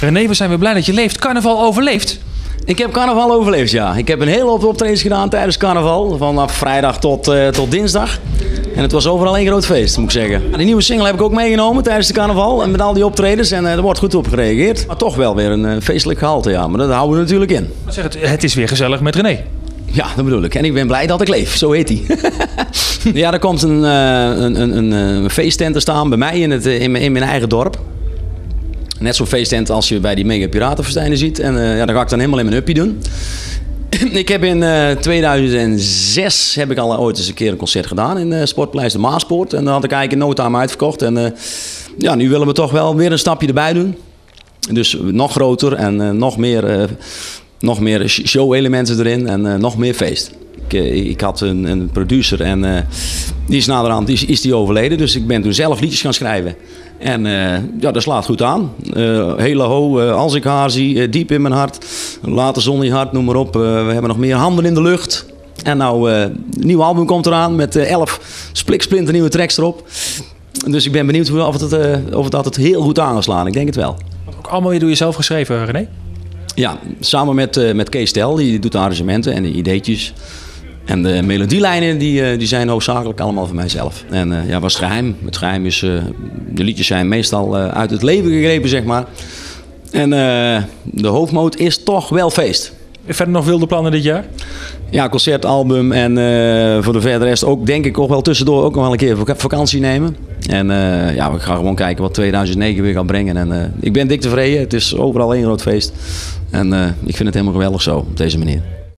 René, we zijn weer blij dat je leeft. Carnaval overleeft. Ik heb carnaval overleefd, ja. Ik heb een hele hoop optredens gedaan tijdens carnaval. Vanaf vrijdag tot dinsdag. En het was overal één groot feest, moet ik zeggen. De nieuwe single heb ik ook meegenomen tijdens de carnaval. En met al die optredens. En er wordt goed op gereageerd. Maar toch wel weer een feestelijk gehalte, ja. Maar dat houden we natuurlijk in. Zeg het is weer gezellig met René. Ja, dat bedoel ik. En ik ben blij dat ik leef. Zo heet hij. Ja, er komt een feesttent te staan bij mij in mijn eigen dorp. Net zo'n feesttent als je bij die Mega Piratenfestijnen ziet. En ja, dat ga ik dan helemaal in mijn uppie doen. Ik heb in 2006 heb ik al ooit eens een keer een concert gedaan in Sportpaleis de Maaspoort. En dan had ik eigenlijk in no time uitverkocht. En ja, nu willen we toch wel weer een stapje erbij doen. Dus nog groter en nog meer show-elementen erin en nog meer feest. Ik had een producer en die is naderhand is die overleden. Dus ik ben toen zelf liedjes gaan schrijven. En ja, dat slaat goed aan. Hele ho, als ik haar zie, diep in mijn hart. Laat de zon in je hart, noem maar op. We hebben nog meer handen in de lucht. En nou, een nieuw album komt eraan met 11 spliksplinter nieuwe tracks erop. Dus ik ben benieuwd of het heel goed aan gaat slaan. Ik denk het wel. Ook allemaal weer door jezelf geschreven, René? Ja, samen met Kees Tel, die doet de arrangementen en de ideetjes. En de melodielijnen die zijn hoofdzakelijk allemaal van mijzelf. En ja, wat is het geheim? Het geheim is, de liedjes zijn meestal uit het leven gegrepen, zeg maar. En de hoofdmoot is toch wel feest. Verder nog wilde plannen dit jaar? Ja, concertalbum en voor de verdere rest ook denk ik ook wel tussendoor ook nog wel een keer vakantie nemen. En ja, we gaan gewoon kijken wat 2009 weer gaat brengen. En ik ben dik tevreden. Het is overal één groot feest. En ik vind het helemaal geweldig zo, op deze manier.